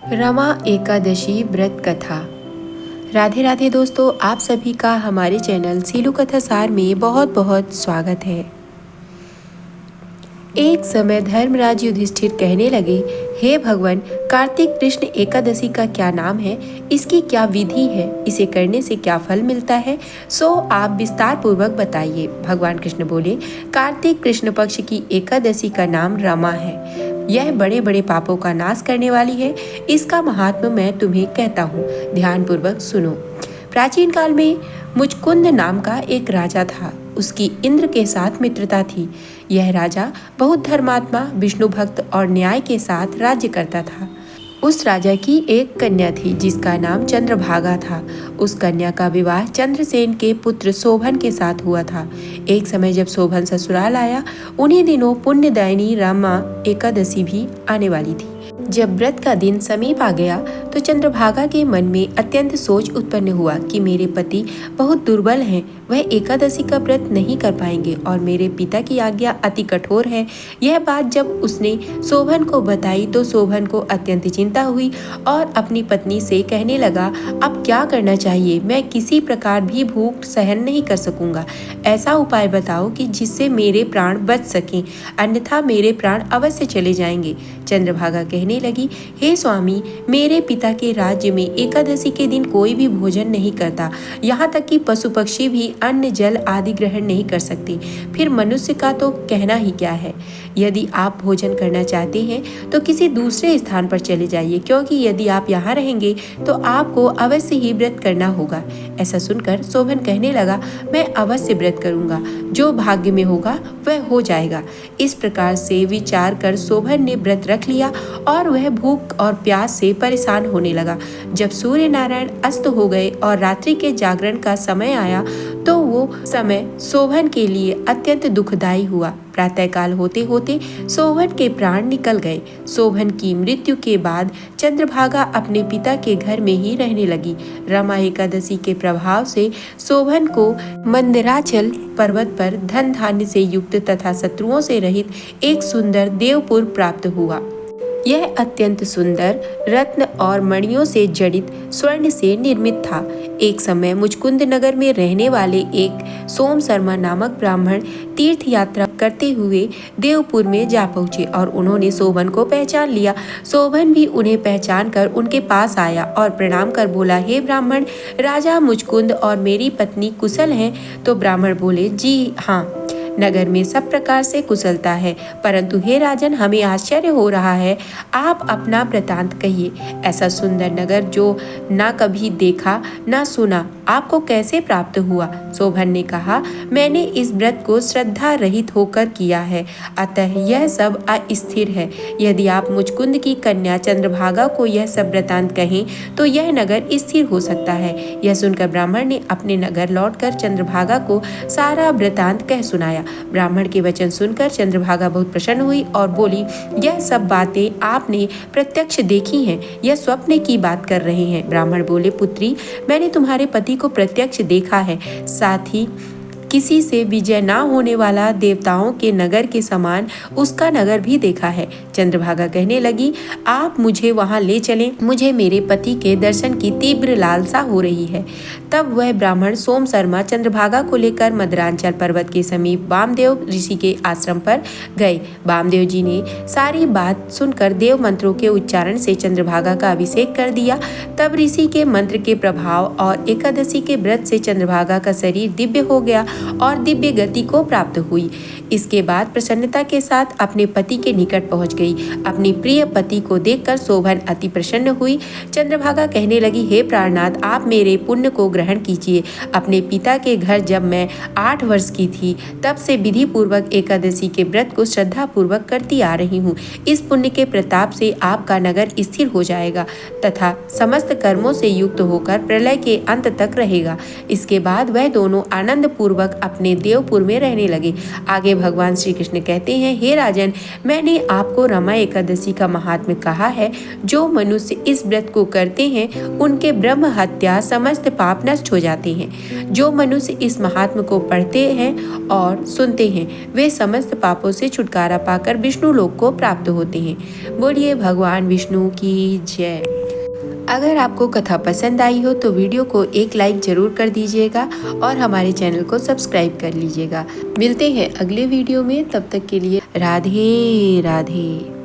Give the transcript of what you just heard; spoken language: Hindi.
रमा एकादशी व्रत कथा। राधे राधे दोस्तों, आप सभी का हमारे चैनल सीलू कथा सार में बहुत बहुत स्वागत है। एक समय धर्मराज युधिष्ठिर कहने लगे, हे भगवान, कार्तिक कृष्ण एकादशी का क्या नाम है, इसकी क्या विधि है, इसे करने से क्या फल मिलता है, सो आप विस्तार पूर्वक बताइए। भगवान कृष्ण बोले, कार्तिक कृष्ण पक्ष की एकादशी का नाम रमा है। यह बड़े बड़े पापों का नाश करने वाली है। इसका महात्म्य मैं तुम्हें कहता हूँ, ध्यान पूर्वक सुनो। प्राचीन काल में मुचकुंद नाम का एक राजा था। उसकी इंद्र के साथ मित्रता थी। यह राजा बहुत धर्मात्मा, विष्णु भक्त और न्याय के साथ राज्य करता था। उस राजा की एक कन्या थी जिसका नाम चंद्रभागा था। उस कन्या का विवाह चंद्रसेन के पुत्र शोभन के साथ हुआ था। एक समय जब शोभन ससुराल आया, उन्हीं दिनों पुण्यदायिनी रमा एकादशी भी आने वाली थी। जब व्रत का दिन समीप आ गया तो चंद्रभागा के मन में अत्यंत सोच उत्पन्न हुआ कि मेरे पति बहुत दुर्बल हैं, वह एकादशी का व्रत नहीं कर पाएंगे और मेरे पिता की आज्ञा अति कठोर है। यह बात जब उसने शोभन को बताई तो शोभन को अत्यंत चिंता हुई और अपनी पत्नी से कहने लगा, अब क्या करना चाहिए, मैं किसी प्रकार भी भूख सहन नहीं कर सकूंगा। ऐसा उपाय बताओ कि जिससे मेरे प्राण बच सकें, अन्यथा मेरे प्राण अवश्य चले जाएंगे। चंद्रभागा कहने लगी, हे स्वामी, मेरे पिता के राज्य में एकादशी के दिन कोई भी भोजन नहीं करता, यहाँ तक कि पशु पक्षी भी अन्न जल आदि ग्रहण नहीं कर सकते। फिर मनुष्य का तो कहना ही क्या है। यदि आप भोजन करना चाहते हैं तो किसी दूसरे स्थान पर चले जाइए, क्योंकि यदि आप यहाँ रहेंगे तो आपको अवश्य ही व्रत करना होगा। ऐसा सुनकर शोभन कहने लगा, मैं अवश्य व्रत करूंगा, जो भाग्य में होगा वह हो जाएगा। इस प्रकार से विचार कर शोभन ने व्रत रख लिया और वह भूख और प्यास से परेशान होने लगा। जब सूर्य नारायण अस्त हो गए और रात्रि के जागरण का समय आया तो वो समय शोभन के लिए अत्यंत दुखदायी हुआ। प्रातःकाल होते होते शोभन के प्राण निकल गए। शोभन की मृत्यु के बाद चंद्रभागा अपने पिता के घर में ही रहने लगी। रमा एकादशी के प्रभाव से शोभन को मंदराचल पर्वत पर धन धान्य से युक्त तथा शत्रुओं से रहित एक सुंदर देवपुर प्राप्त हुआ। यह अत्यंत सुंदर रत्न और मणियों से जड़ित स्वर्ण से निर्मित था। एक समय मुचकुंद नगर में रहने वाले एक सोम शर्मा नामक ब्राह्मण तीर्थ यात्रा करते हुए देवपुर में जा पहुंचे और उन्होंने शोभन को पहचान लिया। शोभन भी उन्हें पहचान कर उनके पास आया और प्रणाम कर बोला, हे ब्राह्मण, राजा मुचकुंद और मेरी पत्नी कुशल हैं? तो ब्राह्मण बोले, जी हाँ, नगर में सब प्रकार से कुशलता है, परंतु हे राजन, हमें आश्चर्य हो रहा है। आप अपना वृतांत कहिए। ऐसा सुंदर नगर जो ना कभी देखा ना सुना, आपको कैसे प्राप्त हुआ? शोभन ने कहा, मैंने इस व्रत को श्रद्धा रहित होकर किया है, अतः यह सब अस्थिर है। यदि आप मुचकुंद की कन्या चंद्रभागा को यह सब वृतांत कहें तो यह नगर स्थिर हो सकता है। यह सुनकर ब्राह्मण ने अपने नगर लौटकर चंद्रभागा को सारा वृतांत कह सुनाया। ब्राह्मण के वचन सुनकर चंद्रभागा बहुत प्रसन्न हुई और बोली, यह सब बातें आपने प्रत्यक्ष देखी हैं, यह स्वप्न की बात कर रहे हैं। ब्राह्मण बोले, पुत्री, मैंने तुम्हारे पति को प्रत्यक्ष देखा है, साथ ही किसी से विजय ना होने वाला देवताओं के नगर के समान उसका नगर भी देखा है। चंद्रभागा कहने लगी, आप मुझे वहां ले चलें, मुझे मेरे पति के दर्शन की तीव्र लालसा हो रही है। तब वह ब्राह्मण सोम शर्मा चंद्रभागा को लेकर मदरांचल पर्वत के समीप वामदेव ऋषि के आश्रम पर गए। वामदेव जी ने सारी बात सुनकर देव मंत्रों के उच्चारण से चंद्रभागा का अभिषेक कर दिया। तब ऋषि के मंत्र के प्रभाव और एकादशी के व्रत से चंद्रभागा का शरीर दिव्य हो गया और दिव्य गति को प्राप्त हुई। इसके बाद प्रसन्नता के साथ अपने पति के निकट पहुंच गई। अपने प्रिय पति को देखकर शोभन अति प्रसन्न हुई। चंद्रभागा कहने लगी, हे प्राणनाथ, आप मेरे पुण्य को ग्रहण कीजिए। अपने पिता के घर जब मैं 8 वर्ष की थी तब से विधि पूर्वक एकादशी के व्रत को श्रद्धा पूर्वक करती आ रही हूँ। इस पुण्य के प्रताप से आपका नगर स्थिर हो जाएगा तथा समस्त कर्मों से युक्त होकर प्रलय के अंत तक रहेगा। इसके बाद वह दोनों आनंद पूर्वक पूर्वक अपने देवपुर में रहने लगे। आगे भगवान श्री कृष्ण कहते हैं, हे राजन, मैंने आपको रमा एकादशी का महात्म्य कहा है। जो मनुष्य इस व्रत को करते हैं उनके ब्रह्म हत्या समस्त पाप नष्ट हो जाते हैं। जो मनुष्य इस महात्म्य को पढ़ते हैं और सुनते हैं वे समस्त पापों से छुटकारा पाकर विष्णु लोक को प्राप्त होते हैं। बोलिए भगवान विष्णु की जय। अगर आपको कथा पसंद आई हो तो वीडियो को एक लाइक जरूर कर दीजिएगा और हमारे चैनल को सब्सक्राइब कर लीजिएगा। मिलते हैं अगले वीडियो में, तब तक के लिए राधे राधे।